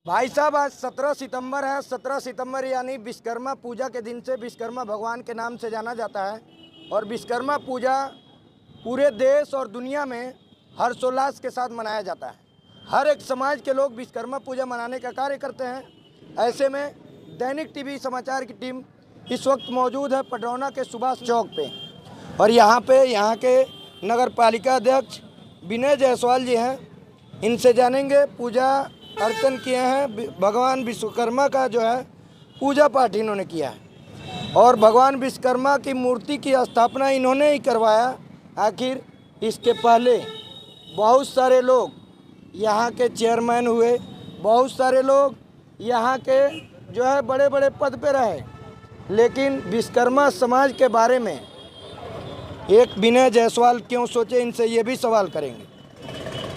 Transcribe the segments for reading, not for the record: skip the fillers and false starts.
भाई साहब, आज 17 सितंबर है। 17 सितंबर यानी विश्वकर्मा पूजा के दिन से विश्वकर्मा भगवान के नाम से जाना जाता है। और विश्वकर्मा पूजा पूरे देश और दुनिया में हर्षोल्लास के साथ मनाया जाता है। हर एक समाज के लोग विश्वकर्मा पूजा मनाने का कार्य करते हैं। ऐसे में दैनिक टीवी समाचार की टीम इस वक्त मौजूद है पडरौना के सुभाष चौक पे। और यहाँ के नगर पालिका अध्यक्ष विनय जायसवाल जी हैं। इनसे जानेंगे पूजा अर्चन किए हैं, भगवान विश्वकर्मा का जो है पूजा पाठ इन्होंने किया है और भगवान विश्वकर्मा की मूर्ति की स्थापना इन्होंने ही करवाया। आखिर इसके पहले बहुत सारे लोग यहाँ के चेयरमैन हुए, बहुत सारे लोग यहाँ के जो है बड़े बड़े पद पे रहे, लेकिन विश्वकर्मा समाज के बारे में एक विनय जायसवाल क्यों सोचे, इनसे ये भी सवाल करेंगे।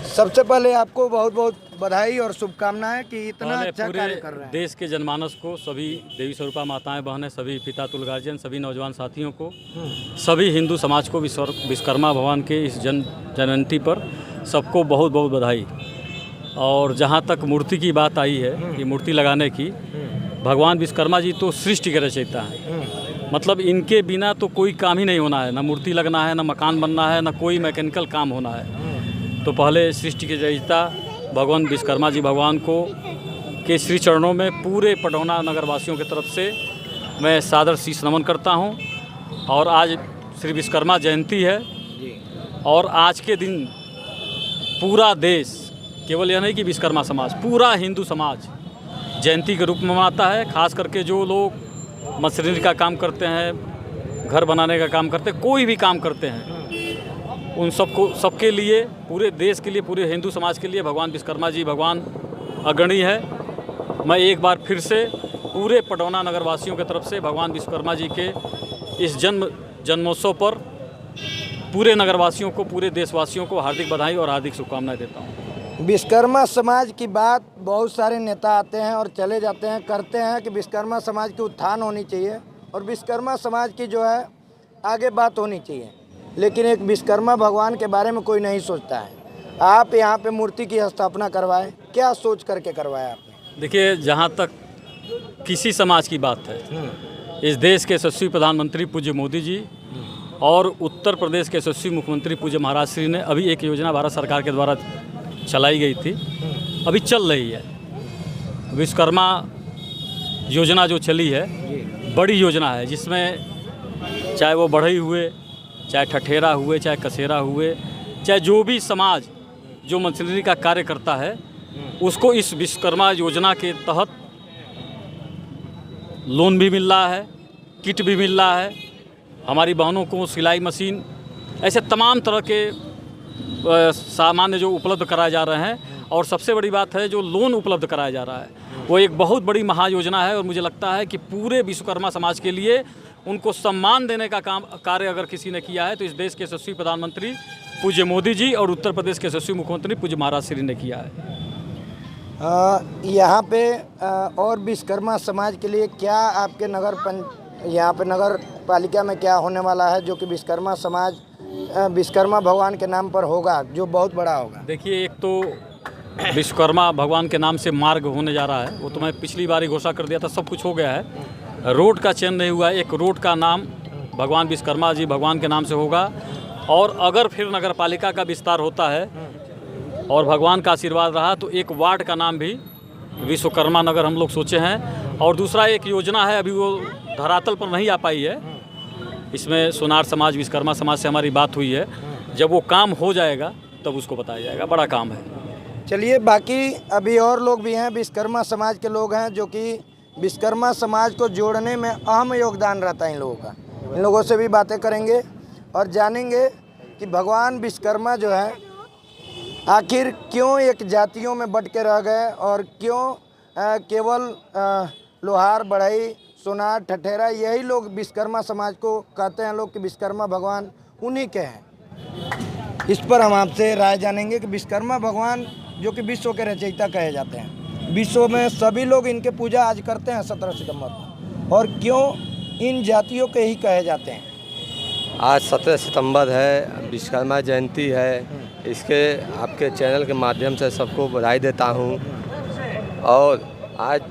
सबसे पहले आपको बहुत बहुत बधाई और शुभकामनाएं कि इतना अच्छा कार्य कर रहे हैं। देश के जनमानस को, सभी देवी स्वरूपा माताएं बहनें, सभी पिता तुल गार्जियन, सभी नौजवान साथियों को, सभी हिंदू समाज को विश्वकर्मा भगवान के इस जयंती पर सबको बहुत बहुत बधाई। और जहां तक मूर्ति की बात आई है कि मूर्ति लगाने की, भगवान विश्वकर्मा जी तो सृष्टि के रचयिता हैं। मतलब इनके बिना तो कोई काम ही नहीं होना है, ना मूर्ति लगना है, ना मकान बनना है, ना कोई मैकेनिकल काम होना है। तो पहले सृष्टि के रचयिता भगवान विश्वकर्मा जी भगवान को के श्री चरणों में पूरे पडरौना नगरवासियों की तरफ से मैं सादर शीश नमन करता हूं। और आज श्री विश्वकर्मा जयंती है और आज के दिन पूरा देश, केवल यह नहीं कि विश्वकर्मा समाज, पूरा हिंदू समाज जयंती के रूप में मनाता है। खास करके जो लोग मशीनरी का काम करते हैं, घर बनाने का काम करते हैं, कोई भी काम करते हैं, उन सबके लिए, पूरे देश के लिए, पूरे हिंदू समाज के लिए भगवान विश्वकर्मा जी भगवान अग्रणी है। मैं एक बार फिर से पूरे पडरौना नगरवासियों की तरफ से भगवान विश्वकर्मा जी के इस जन्मोत्सव पर पूरे नगरवासियों को, पूरे देशवासियों को हार्दिक बधाई और हार्दिक शुभकामनाएं देता हूँ। विश्वकर्मा समाज की बात बहुत सारे नेता आते हैं और चले जाते हैं, करते हैं कि विश्वकर्मा समाज की उत्थान होनी चाहिए और विश्वकर्मा समाज की जो है आगे बात होनी चाहिए, लेकिन एक विश्वकर्मा भगवान के बारे में कोई नहीं सोचता है। आप यहाँ पे मूर्ति की स्थापना करवाए, क्या सोच करके करवाया आपने? देखिए, जहाँ तक किसी समाज की बात है, इस देश के यशस्वी प्रधानमंत्री पूज्य मोदी जी और उत्तर प्रदेश के यशस्वी मुख्यमंत्री पूज्य महाराज श्री ने अभी एक योजना भारत सरकार के द्वारा चलाई गई थी, अभी चल रही है। विश्वकर्मा योजना जो चली है बड़ी योजना है, जिसमें चाहे वो बढ़ई हुए, चाहे ठठेरा हुए, चाहे कसेरा हुए, चाहे जो भी समाज जो मशीनरी का कार्य करता है, उसको इस विश्वकर्मा योजना के तहत लोन भी मिल रहा है, किट भी मिल रहा है। हमारी बहनों को सिलाई मशीन, ऐसे तमाम तरह के सामान्य जो उपलब्ध कराए जा रहे हैं। और सबसे बड़ी बात है, जो लोन उपलब्ध कराया जा रहा है, वो एक बहुत बड़ी महायोजना है। और मुझे लगता है कि पूरे विश्वकर्मा समाज के लिए उनको सम्मान देने का कार्य अगर किसी ने किया है तो इस देश के यशस्वी प्रधानमंत्री पूज्य मोदी जी और उत्तर प्रदेश के यशस्वी मुख्यमंत्री पूज्य महाराज श्री ने किया है। यहाँ पे और विश्वकर्मा समाज के लिए क्या आपके यहाँ पे नगर पालिका में क्या होने वाला है जो कि विश्वकर्मा समाज विश्वकर्मा भगवान के नाम पर होगा, जो बहुत बड़ा होगा? देखिए, एक तो विश्वकर्मा भगवान के नाम से मार्ग होने जा रहा है, वो तो मैं पिछली बार ही घोषणा कर दिया था, सब कुछ हो गया है। रोड का चयन नहीं हुआ, एक रोड का नाम भगवान विश्वकर्मा जी भगवान के नाम से होगा। और अगर फिर नगर पालिका का विस्तार होता है और भगवान का आशीर्वाद रहा तो एक वार्ड का नाम भी विश्वकर्मा नगर हम लोग सोचे हैं। और दूसरा एक योजना है, अभी वो धरातल पर नहीं आ पाई है, इसमें सोनार समाज, विश्वकर्मा समाज से हमारी बात हुई है। जब वो काम हो जाएगा तब उसको बताया जाएगा, बड़ा काम है। चलिए, बाकी अभी और लोग भी हैं, विश्वकर्मा समाज के लोग हैं जो कि विश्वकर्मा समाज को जोड़ने में अहम योगदान रहता है इन लोगों का। इन लोगों से भी बातें करेंगे और जानेंगे कि भगवान विश्वकर्मा जो है आखिर क्यों एक जातियों में बट के रह गए और क्यों केवल लोहार, बढ़ई, सोनार, ठठेरा, यही लोग विश्वकर्मा समाज को कहते हैं लोग कि विश्वकर्मा भगवान उन्हीं के हैं। इस पर हम आपसे राय जानेंगे कि विश्वकर्मा भगवान जो कि विश्व के रचयिता कहे जाते हैं, विश्व में सभी लोग इनके पूजा आज करते हैं 17 सितंबर को, और क्यों इन जातियों के ही कहे जाते हैं? आज 17 सितंबर है, विश्वकर्मा जयंती है। इसके आपके चैनल के माध्यम से सबको बधाई देता हूँ। और आज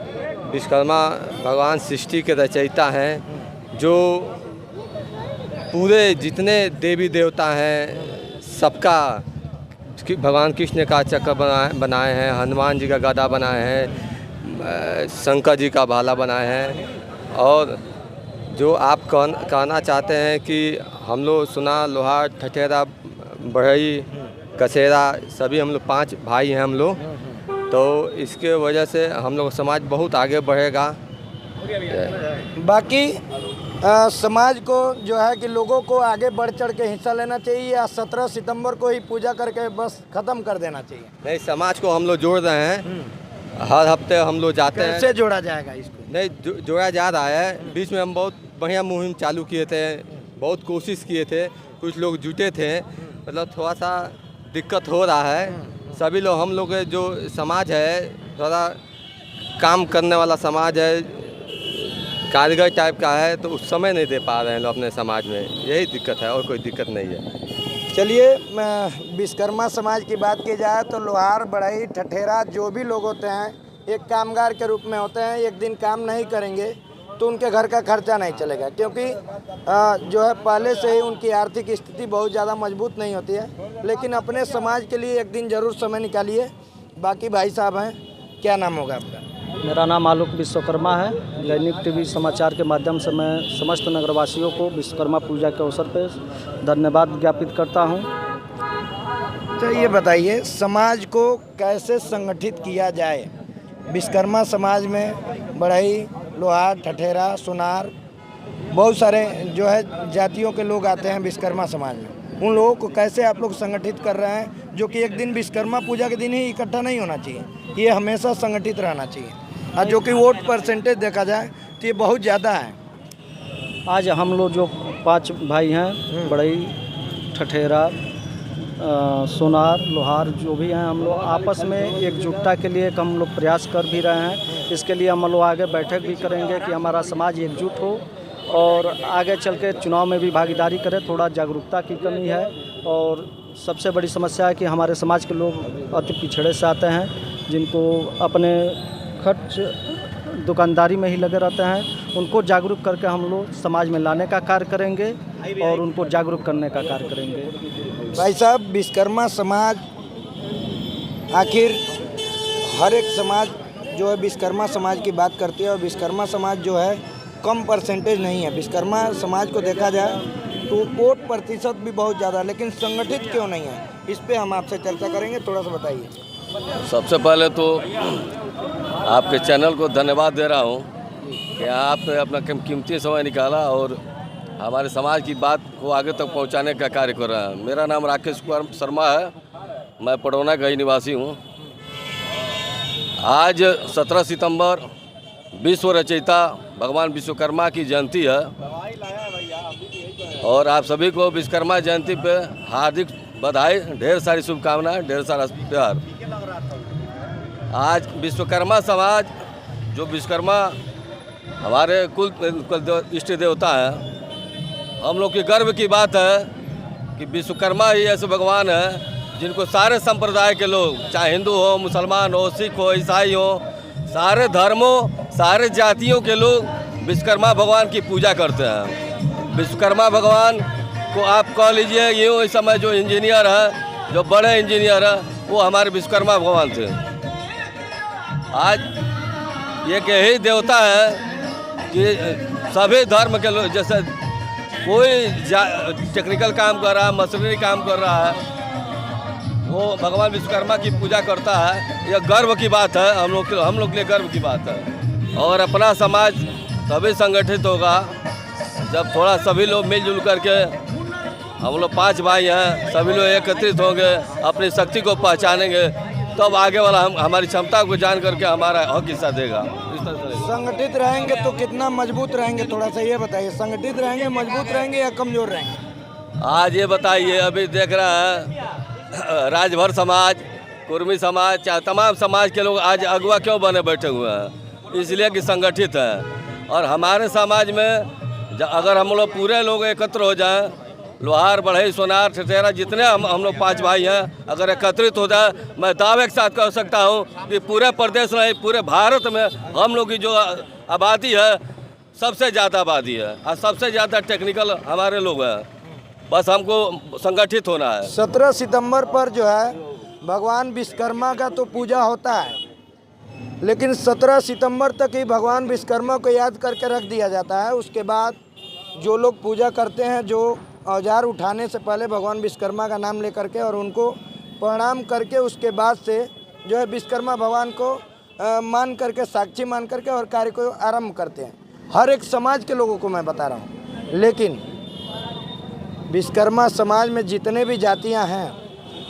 विश्वकर्मा भगवान सृष्टि के रचयिता हैं, जो पूरे जितने देवी देवता हैं सबका भगवान कृष्ण का चक्र बनाए हैं, हनुमान जी का गदा बनाए हैं, शंकर जी का भाला बनाए हैं। और जो आप कहना चाहते हैं कि हम लोग सुना, लोहार, ठठेरा, बढ़ई, कसेरा, सभी हम लोग 5 भाई हैं हम लोग, तो इसके वजह से हम लोग समाज बहुत आगे बढ़ेगा। बाकी समाज को जो है कि लोगों को आगे बढ़ चढ़ के हिस्सा लेना चाहिए, या 17 सितंबर को ही पूजा करके बस ख़त्म कर देना चाहिए? नहीं, समाज को हम लोग जोड़ रहे हैं। हर हफ्ते हम लोग जाते हैं। कैसे जोड़ा जाएगा इसको? नहीं, जोड़ा जा रहा है। बीच में हम बहुत बढ़िया मुहिम चालू किए थे, बहुत कोशिश किए थे, कुछ लोग जुटे थे, मतलब थोड़ा सा दिक्कत हो रहा है। सभी लोग, हम लोग के जो समाज है थोड़ा काम करने वाला समाज है, कारीगर टाइप का है, तो उस समय नहीं दे पा रहे हैं लोग अपने समाज में, यही दिक्कत है और कोई दिक्कत नहीं है। चलिए, विश्वकर्मा समाज की बात की जाए तो लोहार, बढ़ई, ठठेरा जो भी लोग होते हैं एक कामगार के रूप में होते हैं। एक दिन काम नहीं करेंगे तो उनके घर का खर्चा नहीं चलेगा, क्योंकि जो है पहले से ही उनकी आर्थिक स्थिति बहुत ज़्यादा मजबूत नहीं होती है। लेकिन अपने समाज के लिए एक दिन ज़रूर समय निकालिए। बाकी भाई साहब हैं, क्या नाम होगा आपका? मेरा नाम आलोक विश्वकर्मा है। दैनिक टीवी समाचार के माध्यम से मैं समस्त नगरवासियों को विश्वकर्मा पूजा के अवसर पर धन्यवाद ज्ञापित करता हूं। तो ये बताइए, समाज को कैसे संगठित किया जाए? विश्वकर्मा समाज में बढ़ई, लोहार, ठठेरा, सोनार, बहुत सारे जो है जातियों के लोग आते हैं विश्वकर्मा समाज में। उन लोगों को कैसे आप लोग संगठित कर रहे हैं, जो कि एक दिन विश्वकर्मा पूजा के दिन ही इकट्ठा नहीं होना चाहिए, ये हमेशा संगठित रहना चाहिए, और जो कि वोट परसेंटेज देखा जाए तो ये बहुत ज़्यादा है। आज हम लोग जो 5 भाई हैं, बढ़ई, ठठेरा, सोनार, लोहार जो भी हैं, हम लोग आपस में एकजुटता के लिए हम लोग प्रयास कर भी रहे हैं। इसके लिए हम लोग आगे बैठक भी करेंगे कि हमारा समाज एकजुट हो और आगे चल के चुनाव में भी भागीदारी करे। थोड़ा जागरूकता की कमी है, और सबसे बड़ी समस्या है कि हमारे समाज के लोग अति पिछड़े से आते हैं, जिनको अपने खर्च दुकानदारी में ही लगे रहते हैं। उनको जागरूक करके हम लोग समाज में लाने का कार्य करेंगे और उनको जागरूक करने का कार्य करेंगे। भाई साहब, विश्वकर्मा समाज, आखिर हर एक समाज जो है विश्वकर्मा समाज की बात करती है, और विश्वकर्मा समाज जो है कम परसेंटेज नहीं है। विश्वकर्मा समाज को देखा जाए तो वोट प्रतिशत भी बहुत ज़्यादा, लेकिन संगठित क्यों नहीं है, इस पे हम आपसे चर्चा करेंगे। थोड़ा सा बताइए। सबसे पहले तो आपके चैनल को धन्यवाद दे रहा हूँ कि आपने अपना कीमती समय निकाला और हमारे समाज की बात को आगे तक पहुँचाने का कार्य कर रहा है। मेरा नाम राकेश कुमार शर्मा है, मैं पडौना का ही निवासी हूँ। आज 17 सितंबर विश्व रचयिता भगवान विश्वकर्मा की जयंती है, और आप सभी को विश्वकर्मा जयंती पे हार्दिक बधाई, ढेर सारी शुभकामनाएं, ढेर सारा प्यार। आज विश्वकर्मा समाज, जो विश्वकर्मा हमारे कुल इष्ट देवता है, हम लोग की गर्व की बात है कि विश्वकर्मा ही ऐसे भगवान है जिनको सारे संप्रदाय के लोग, चाहे हिंदू हो, मुसलमान हो, सिख हो, ईसाई हो, सारे धर्मों, सारे जातियों के लोग विश्वकर्मा भगवान की पूजा करते हैं। विश्वकर्मा भगवान को आप कह लीजिए यूँ, इस समय जो इंजीनियर है, जो बड़े इंजीनियर हैं, वो हमारे विश्वकर्मा भगवान थे। आज ये यही देवता है कि सभी धर्म के लोग, जैसे कोई टेक्निकल काम कर रहा है, मशीनरी काम कर रहा है, वो भगवान विश्वकर्मा की पूजा करता है। यह गर्व की बात है, हम लोग के लिए गर्व की बात है। और अपना समाज तभी संगठित होगा जब थोड़ा सभी लोग मिलजुल करके, हम लोग 5 भाई हैं, सभी लोग एकत्रित होंगे, अपनी शक्ति को पहचानेंगे, तब आगे वाला हमारी क्षमता को जान करके हमारा हक हिस्सा देगा। इस तरह से संगठित रहेंगे तो कितना मजबूत रहेंगे, थोड़ा सा ये बताइए। संगठित रहेंगे, मजबूत रहेंगे या कमज़ोर रहेंगे? आज ये बताइए, अभी देख रहे हैं राजभर समाज, कुर्मी समाज, चाहे तमाम समाज के लोग आज अगुआ क्यों बने बैठे हुए हैं? इसलिए कि संगठित है। और हमारे समाज में अगर हम लोग पूरे लोग एकत्र हो जाएं लोहार, बढ़ई, सोनार, ठठेरा जितने हम लोग 5 भाई हैं, अगर एकत्रित हो जाए, मैं दावे के साथ कह सकता हूँ कि पूरे प्रदेश में, पूरे भारत में हम लोग की जो आबादी है सबसे ज़्यादा आबादी है और सबसे ज़्यादा टेक्निकल हमारे लोग हैं। बस हमको संगठित होना है। 17 सितंबर पर जो है भगवान विश्वकर्मा का तो पूजा होता है, लेकिन 17 सितंबर तक ही भगवान विश्वकर्मा को याद करके रख दिया जाता है। उसके बाद जो लोग पूजा करते हैं, जो औजार उठाने से पहले भगवान विश्वकर्मा का नाम लेकर के और उनको प्रणाम करके उसके बाद से जो है विश्वकर्मा भगवान को मान करके, साक्षी मान करके और कार्य को आरंभ करते हैं। हर एक समाज के लोगों को मैं बता रहा हूँ, लेकिन विश्वकर्मा समाज में जितने भी जातियाँ हैं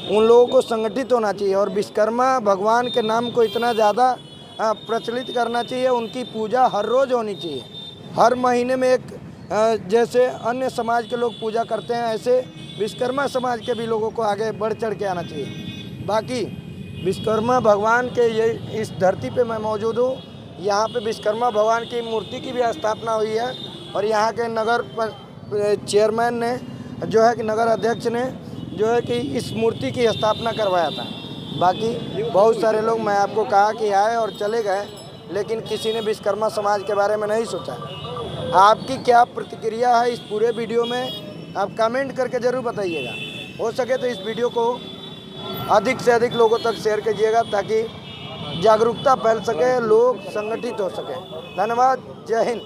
उन लोगों को संगठित होना चाहिए और विश्वकर्मा भगवान के नाम को इतना ज़्यादा प्रचलित करना चाहिए। उनकी पूजा हर रोज़ होनी चाहिए, हर महीने में एक, जैसे अन्य समाज के लोग पूजा करते हैं ऐसे विश्वकर्मा समाज के भी लोगों को आगे बढ़ चढ़ के आना चाहिए। बाकी विश्वकर्मा भगवान के ये इस धरती पे मैं मौजूद हूँ। यहाँ पे विश्वकर्मा भगवान की मूर्ति की भी स्थापना हुई है और यहाँ के नगर चेयरमैन ने जो है कि नगर अध्यक्ष ने जो है कि इस मूर्ति की स्थापना करवाया था। बाकी बहुत सारे लोग, मैं आपको कहा कि आए और चले गए, लेकिन किसी ने विश्वकर्मा समाज के बारे में नहीं सोचा। आपकी क्या प्रतिक्रिया है इस पूरे वीडियो में, आप कमेंट करके ज़रूर बताइएगा। हो सके तो इस वीडियो को अधिक से अधिक लोगों तक शेयर कीजिएगा ताकि जागरूकता फैल सके, लोग संगठित हो सके। धन्यवाद। जय हिंद।